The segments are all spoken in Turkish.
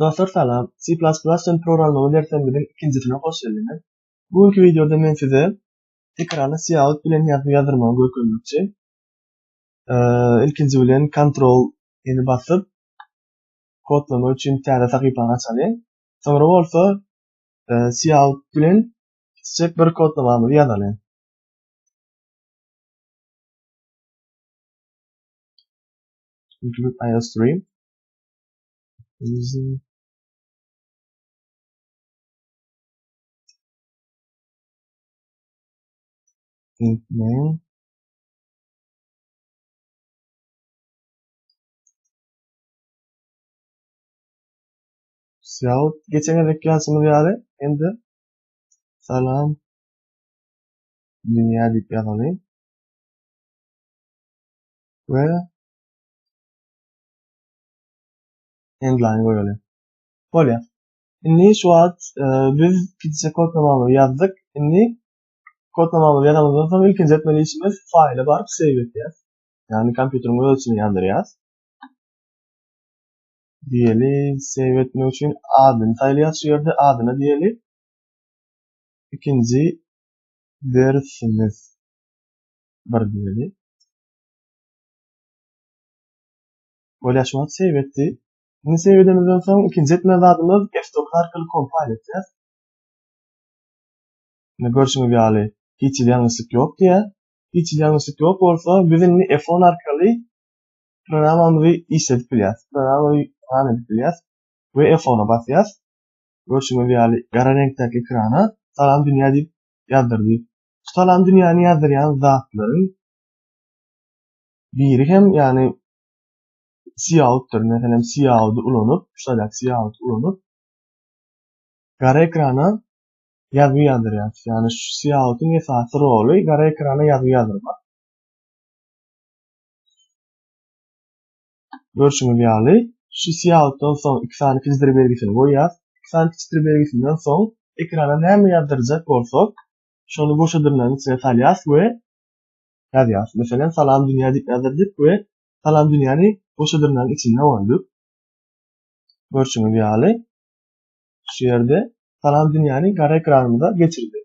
Dostlar salam. C++ sen programlama derslerinden ikincisine hoş geldiniz. Bugünkü videoda men size ekrana cout bilen ýazmany göstermekçi. İlkinci bilen control eni basyp kodlama üçin täze sahypany açalım. Soňra bolsa cout bilen kiçik bir kodlamamy ýazalım. Include iostream. Name. Cout geçen edek ýazmamy ýaly. Endi salam dünýä diýip ýazalım. Ve endline koyalım. Bolýar. Inni şu an biz kiçik kodlamamy ýazdyk. Inni kodlamamy ýazamazdan soň ilkinji etmeli işimiz faýla baryp save etýäs. Yani kompýuteriňiň ölçüsini ýandyrýas. Diýeli save etmek üçin adyny taýlaýas şu ýerde adyna diýeli. İkinji dersimiz bir diýeli. Bolýar şu an save etdi. Ini save edemezden soň ikinji etmeli adymyz F9 arkaly compile etýäs. Ne görüşmek ýaly hiç ýalňyşlyk ýok diýe. Hiç ýalňyşlyk ýok bolsa biz inni F10 arkaly programamyzy işledip bilýäs. Programamy anladyp bilýäs we F10'a basýas. Görüşmek ýaly gara reňkdäki ekrana salam dünýä diýip ýazdyrdy. Salam dünýäni ýazdyrýan zatlaryň biri hem ýani cout'dur. Meselem cout'u ulanyp, şuňa cout ulanyp gara ekrana ýazmy ýazdyrýas. Yani şu cout'un esasy roly gara ekrana ýazmy ýazdyrmak. Görüşmek ýaly şu cout'dan soň 2 sany kiçdir belgisini goýýas. 2 sany kiçdir belgisinden soň ekrana näme ýazdyrjak bolsak, şonu boşa dyrnagyň içine salýas we ýazýas. Meselem salam dünýä diýip ýazdyryk we salam dünýäni boşa dyrnagyň içine goýdyk. Görüşmek ýaly şu ýerde salam dünýäni gara ekranymyza geçirdi.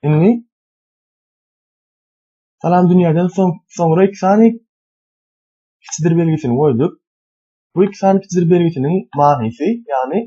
Inni salam dünýäden soňra 2 sany kiçdir belgisini goýdyk. Bu 2 sany kiçdir belgisiniň manysy, ýani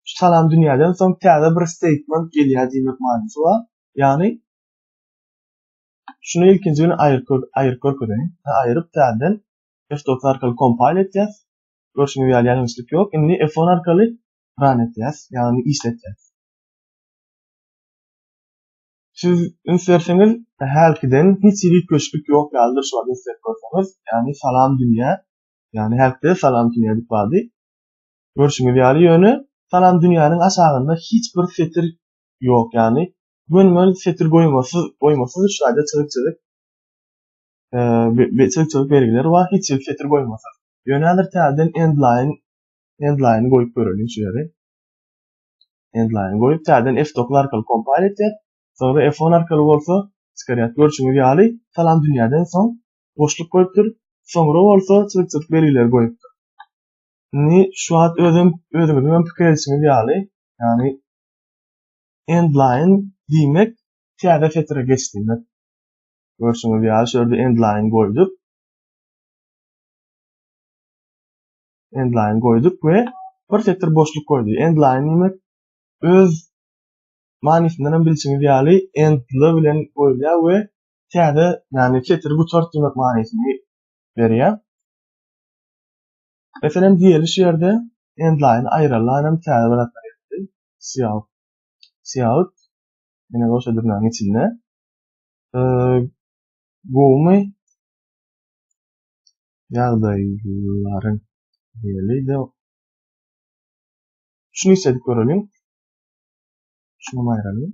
şu salam dünýäden soň täze bir statement gelýär diýmek manysy bar. Ýani şunu ilkinji güni aýryp görkedeň. Aýryp täzeden F9 arkaly compile etýäs. Görüşmek ýaly ýalňyşlyk ýok. Inni F10 arkaly run etýäs, ýani işletýäs. Siz insersiňiz helkiden hiç ýylyk köşkük ýok ýaldyr şu an insert görseňiz, ýani salam dünýä, ýani helkde salam dünýä diýip bardy. Görüşmek ýaly ýöne salam dünýäniň aşagynda hiç bir setir ýok, ýani bölmeli setir goýmasy şurada çyryk belgiler bar, hiç setir goýmasy. Ýöneler täzeden endline goýup görelim şu ýere. Endline goýup täzeden F9 arkaly compile etýär. Soňra F10 arkaly bolsa çykarýar. Görüşmek ýaly salam dünýäden soň boşluk goýupdyr. Soňra bolsa çyryk belgiler goýupdyr. Ni şu an özüňiz pikir etişiniz ýaly, ýani endline diýmek täze setire geçdiňiz. Görüşmek ýaly şu ýerde endline goýdyk. Endline goýdyk we bir setir boşluk goýdy. Endline diýmek öz manysynyň bilişiniz ýaly endli bilen goýulýar we täze ýani setir guçart diýmek manysyny berýär. Meselem diýeli şu ýerde endline aýralan täze bir atlar etdi. Cout ene boşa dyrnagyň içinde gomy ýagdaýlaryň diýeli de şunu işledip görelim. Şunu aýralyp.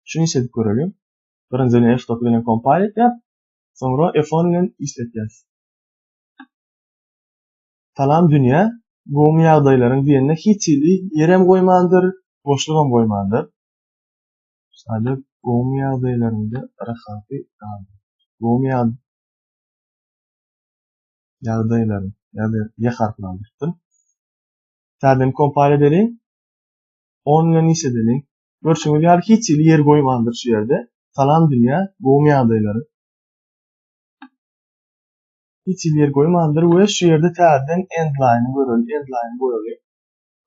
Şunu işledip görelim. Birinjini F9 bilen compile etýär. Soňra F10 bilen işletýäs. Salam dünýä gomy ýagdaýlaryň diýende hiç ýerem goýmandyr, boşlugam goýmandyr. Sadä gomy ýagdaýlarynda rahaty gomy ýagdaýlary. Yani Y harfini aldırttım. Täden compile edelim. 10 ile nice edelim. Görüşümüz ýaly hiç ýyly yer goýmandyr şu ýerde. Salam dünýä, gowy ýagdaýlary. Hiç ýyly yer goýmandyr we şu ýerde täden endline göreli, endline goýaly.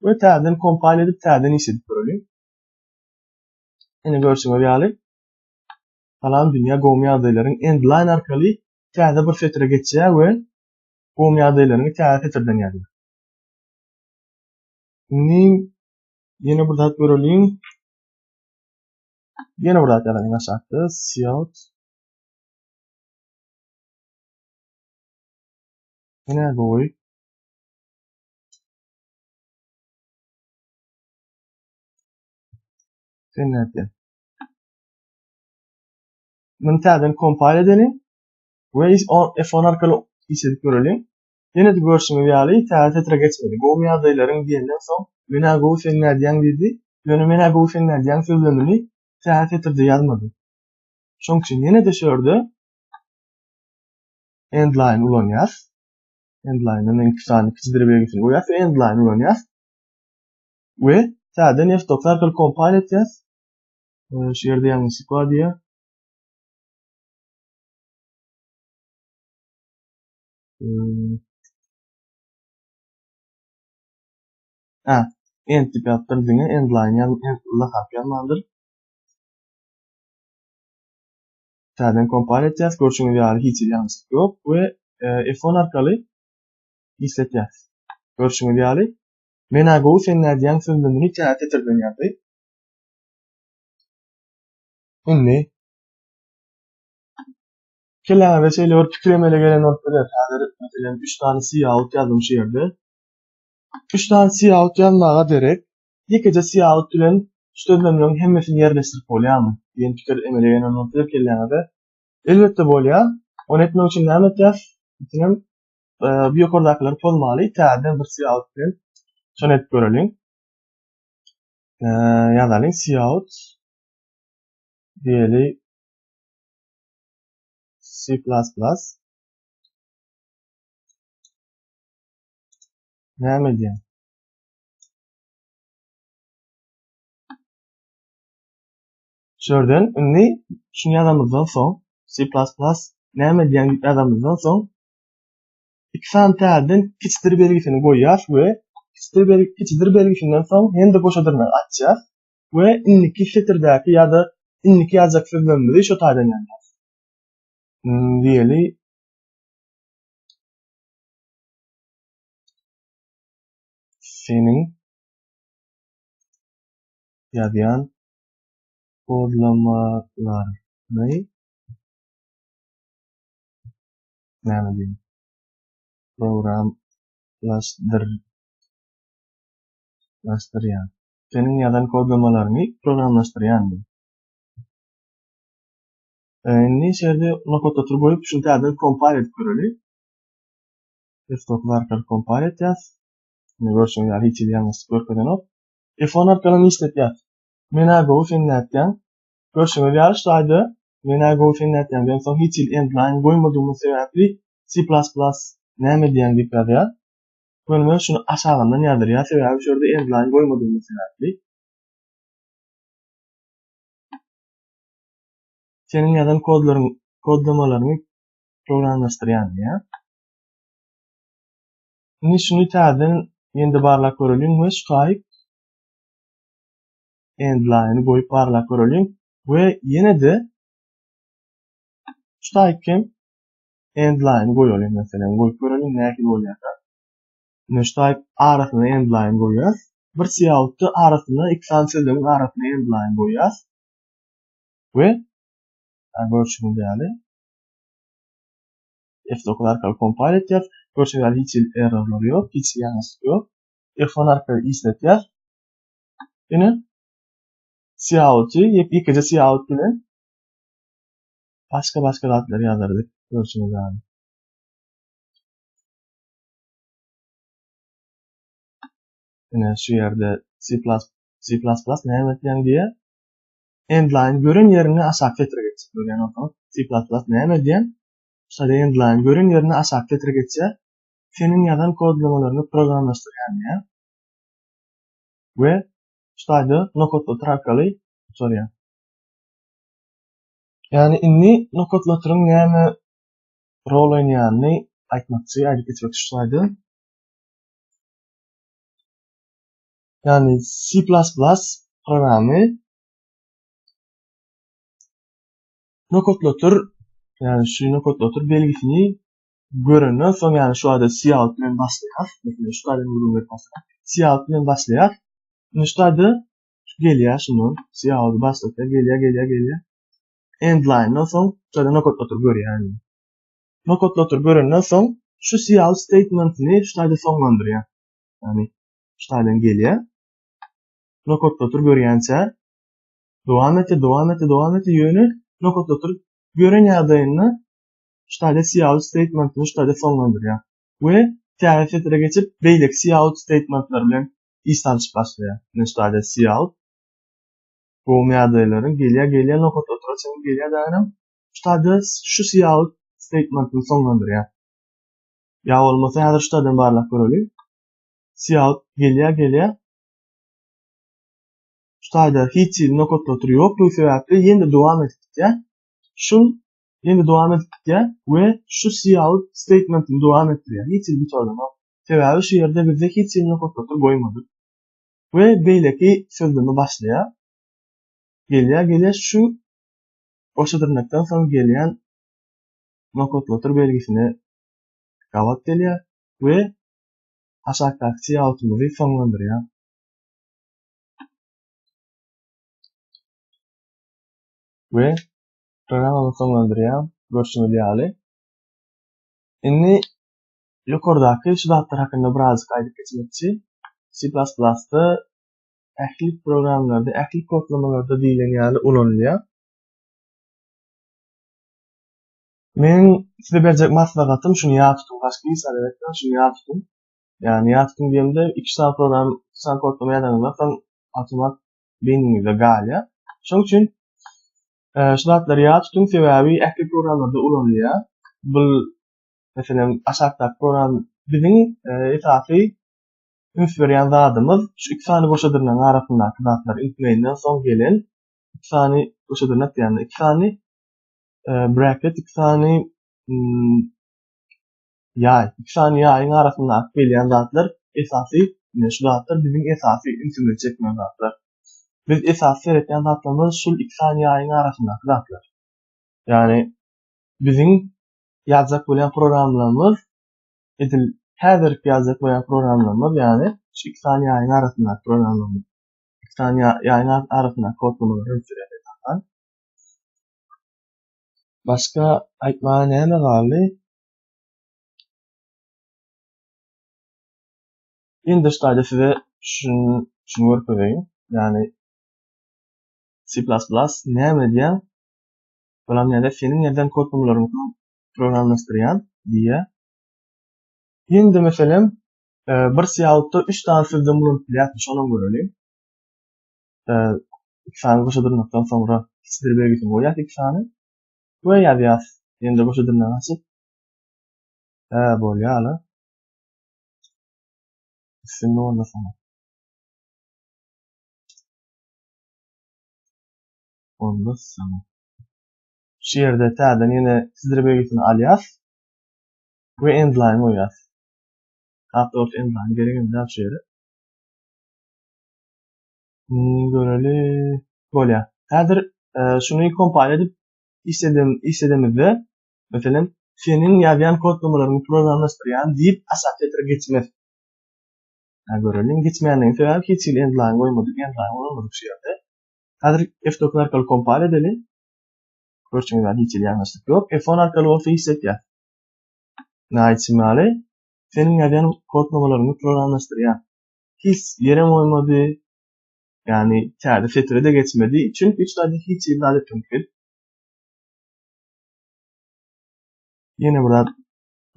We täden compile edip täden nice edip göreli. Ene görüşümüz ýaly salam dünýä gowy ýagdaýlaryň endline arkaly täze bir setre geçýär we gowy ýagdaýlaryny täze setreden ýazýar. Yine burada görelim. Yine burada yalan aşağıda. Cout. Yine boy. Senete. Bunu täden compile edelim. Ve F10 arkaly işledip görelim. Yine de görüşümüz ýaly täze setre geçmeli. Gowy ýagdaýlaryň diýenden soň mena gowy senlerden dedi. Ýöne mena gowy senlerden sözlerini täze setrede ýazmady. Şoň üçin yine de şöyle endline ulanýar. Endline'ın ikisini kiçdir belgisini goýýar. Endline ulanýar. We täden F9 arkaly compile etýär. Şu ýerde ýalňyşlyk bar diýär. End tip ýapdyrdyňy endline ýa-da harf ýazmandyr. Täden compile etýär. Görüşüňiz ýaly hiç ýalňyşlyk ýok we F10 arkaly isletýär. Görüşüňiz ýaly mena gowy senlerden sözlerini täze setreden ýazdy. Indi kelime şeyler pikiremele gelen noktalar hazır mesela 3 tane cout yazdım şu yerde. 3 tane cout yazmağa derek ýekece cout bilen sözlemlerin hemmesini yerleştirip bolýarmy? Diýen pikir emele gelen noktalar kelimede elbette bolýar. Onu etmek için näme etýär? Bizim bu ýokardakylar bolmaly. Täden bir cout bilen şonu etip görelim. Ýazalyň cout diýeli C++. Näme diýen? Şörden ünni şunu ýazamyzdan soň C++ näme diýen ýazamyzdan soň ikisini täden kiçdir belgisini goýýar we kiçdir belgisinden soň hem-de boşadyrma açýar we inniki setirdäki ýa-da inniki ýazak sözlemleri şo täden ýazýar. Diýeli senin ýazýan kodlamalarny näme diýen? Programlaşdyrýan. Senin ýazan kodlamalaryny programlaşdyrýan. Indi şerde nokta tur goýup şunu täze compile edip göreli. F9 arkaly compile etýär. Görüşüňiz ýaly hiç ýalňyşlyk görkezenok. F10 arkaly işletýär. Mena gowy senlerden görüşüňiz ýaly şaýda mena gowy senlerden den soň hiç endline goýmadygymyz sebäpli C++ näme diýen diýip ýazýar. Bunu şunu aşağıdan ýazdyryar. Sebäbi şurada endline goýmadygymyz sebäpli. Senin ýazan kodlamalaryny programlaşdyrýan diýär. Indi şunu täzen ýende barlap görelim we şaýyk endline goýup barlap görelim we ýene de şaýykym endline goýaly meselem goýup görelim näki bolýar. Şaýyk arasyna endline goýýar. Bir coutdy arasyna iki sözlemin arasyna endline goýýar. We görüşüňiz ýaly F9 arkaly compile etýär. Görüşüňiz ýaly hiç errorlar ýok, hiç ýalňyşlyk ýok. F10 arkaly işletýär. Ine cout'y ýekece cout bilen başga zatlar ýazardyk. Görüşüňiz ýaly. Ine şu ýerde C++ näme diýen diýe endline gören ýerini aşağı getirip geçýär. Yani C++ näme diýen? Şol endline gören ýerini aşağı getirip geçýär. senin yazan kodlamalarını programlaştırgan ya. Ve şulayda nokotlatyr arkaly soraýar. Yani inni nokotlatyryň näme rol oýnaýanyny aýtmakçy, aýdyp geçmek şulayda. Yani C++ programy nokotlatyr, yani şu nokotlatyr belgisini görenden soň, yani şuada cout bilen başlaýar. Mesela şuada görünmek başlaýar. Cout bilen başlaýar. Şuada gelýär şunu, cout başlaýar, gelýär. Endline'dan soň şuada nokotlatyr görýär. Yani nokotlatyr görenden soň şu cout statementini şuada soňlandyrýar. Yani şuadan gelýär. Nokotlatyr görýänçe dowam ete ýöne nokotlatyr gören ýagdaýyny şuada cout statementini şuada soňlandyrýar. We täze setre geçip beýlek cout statementler bilen iş tanışyp başlaýar. Şuada cout bu ýagdaýlaryň gelýär nokotlatyr çykyp gelýär dänem. Şuada şu cout statementini soňlandyrýar. Ya bolmasa häzir şuadan barlak görelim. Cout gelýär. Şuada hiç nokotlatyr ýok, bu sebäpli ýene dowam etdik. Şu ýene dowam etdik we şu cout statementini dowam etdirýär. Hiç bir sorunok. Sebäbi şu ýerde bizde hiç nokotlatyr goýmadyk. We beýleki sözleme başlaýar. Gelýär şu oşadyrnakdan soň gelýän nokotlatyr belgisini gabat edýär we aşagdaky coutumuzy soňlandyrýar. We programmy soňlandyrýar. Görüşmek ýaly. Inni ýokardaky şu zatlar hakynda biraz gaýdyp geçmekçi. C++'da ähli programlarda, ähli kodlamalarda diýilen ýaly ulanylýar. Men size berjek maslahatym şunu ýa tutun, başga bir sebäpden şunu ýa tutun. Yani ýa tutun diýende 2 saat program, 2 saat kodlama ýazanlar automat beýniňizde galýar. Şoň üçin şu zatlary ýa tutun, sebäbi ähli programlarda ulanylýar. Bu meselem aşagdaky program biziň esasy ünsberýän zadymyz şu 2 sany boşadyrlaryň arasyndaky zatlary intmenden soň gelen 2 sany boşadyrnak diýende 2 sany bracket, 2 sany ýa, 2 sany ýaýyň arasyndaky gelýän zatlar esasy, şu zatlar biziň esasy ünsberýän çekmen zatlar. Biz esasy seretýän zatlarymyz şu 2 sany ýaýyň arasyndaky zatlar. Yani biziň ýazjak bolan programlarymyz edil häzirki ýazjak bolan programlarymyz, yani şu 2 sany ýaýyň arasyndaky programlarymyz. 2 sany ýaýyň arasyndaky kodlamalar ünsberýän. Başka aýtmaga näme galy? Indi şuada size şunu görkezeyim. Yani C++ näme diýen? Bolam ýa-da senin ýazan kodlamalaryny programlaşdyrýan diýe. Indi meselem bir coutda 3 tane sözden bulan bilýär, şonu görelim. 2 sany boşadyrnakdan soňra hiçbir belgisini goýýar 2 sany. Bu ýazýar. Indi boşadyrnak açyp bolýar. Şimdi onda sana. Onda sana. Şu ýerde täzeden ýene sizlere belgisini alýas we endline goýas. Hatta endline gereginde şu ýere. Göreli bolýar. Häzir şunu kompile edip işledimizde meselem senin ýazýan kodlamalaryny programlaşdyrýan diýip aşağı geçmez. Görelim geçmeýändiň sebäbi hiç endline goýmadyk, endline bolmadyk şu ýerde. Häzir F9 arkaly kompile edelim. Görüşüňizde hiç ýangyşlyk ýok. F10 arkaly bolsa işletýär. Näçimali senin ýazýan kodlamalaryny programlaşdyrýan. Hiç ýere goýmady. Yani täze setrede geçmedi. Çünkü hiç ýerde mümkin. Yine burada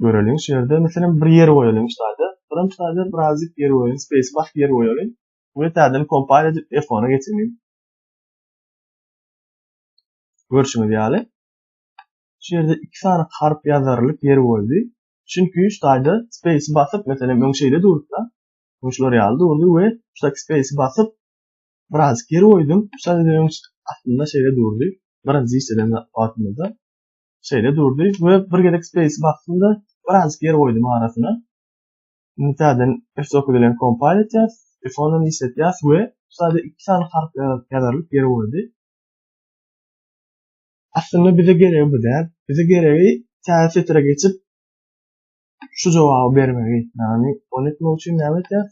görelim şu ýerde. Mesela bir ýere goýalyň şularda. Buram şularda birazcık ýere goýalyň, space başga ýere goýalyň. Bu täzeden compile edip F10'a geçirmeyin. Görüşmek ýaly. Şu ýerde 2 sany harp ýazarlyk ýeri boldy. Çünkü şulayda space'i basıp mesela ben şeyde durdum. Şular yaldı oldu ve şuradaki space'i basıp biraz geri koydum. Sadece aslında şeyde durdu. Biraz işlerin altında şeyde durdu ve bir gedek space'i bastığımda biraz geri koydum arasına. Zaten F9 ile compile edeceğiz. F10'dan işleteceğiz ve sadece 2 tane harf kadarlık geri koydu. Aslında bize gereği bu değil. Bize gereği setre geçip şu cevabı vermeyi. Yani onu etmek için ne yapacağız?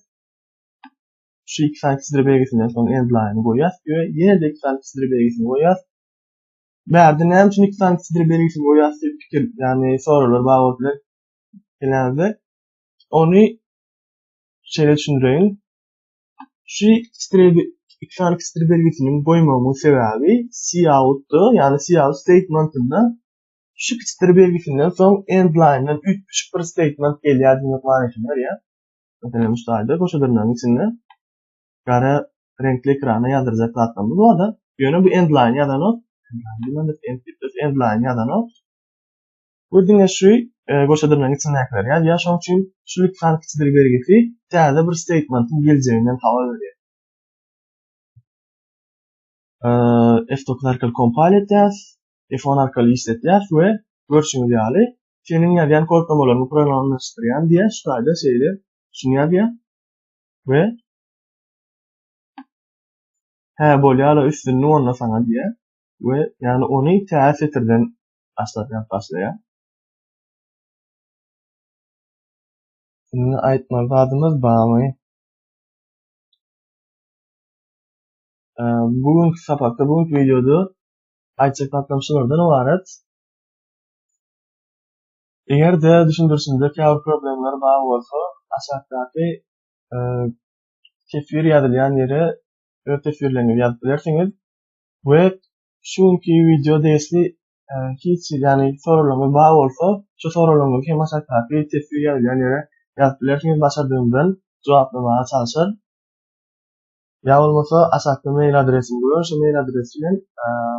Şu iki tane çizgi belgesinden sonra end line'ı koyacağız. Ve yine de iki tane çizgi belgesini koyacağız. Verdi ne için iki tane çizgi belgesini koyacağız diye fikir yani sorular bağlıdır. Genelde onu şeyle düşündüreyim. Şu iki tane çizgi belgesinin koymamın sebebi cout'tu. Yani cout statement'ında şu çizgi belgesinden sonra end line'dan 3 bir statement geliyor demek var ya. Mesela müşahede koşullarının içinde kara renkli ekrana yazdıracak platformu bu da yönü bu endline ya da not endline ya da not bu dinle şu koşullarının içinde ekler ya şunun için şu lütfen kısadır belgesi değerli bir statement'ın geleceğinden hava veriyor. F9 arkalı compile edeceğiz. F10 arkalı işleteceğiz ve görsün ideali senin yazan kodlamalarını programlaştıran diye şurada şeyler şunu yazıyor ve bolýala üstünni onda sana diye ve yani onu täze etirden başlaýar. Şimdi aýtmak zadymyz barmy? Bugünkü sapakda, bugünkü videoda aýtjak taplamşylardan ibaret. Eger-de düşündürsünde käbir problemler bar bolsa, aşagdaky tefsir ýazylýan ýere tefsirlerini ýazyp bilersiňiz we şuňky video desli hiç yani sorularga bar bolsa, şu sorularga hem aşagdaky tefsir ýazylýan ýere ýazyp bilersiňiz. Başardığımdan jogaplamaya çalışar. Ya bolmasa aşağıda mail adresim var. Şu mail adresi bilen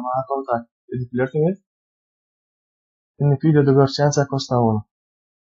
bana kontakt edip bilersiňiz. Şimdi videoda görüşýänçe hoşça bolun.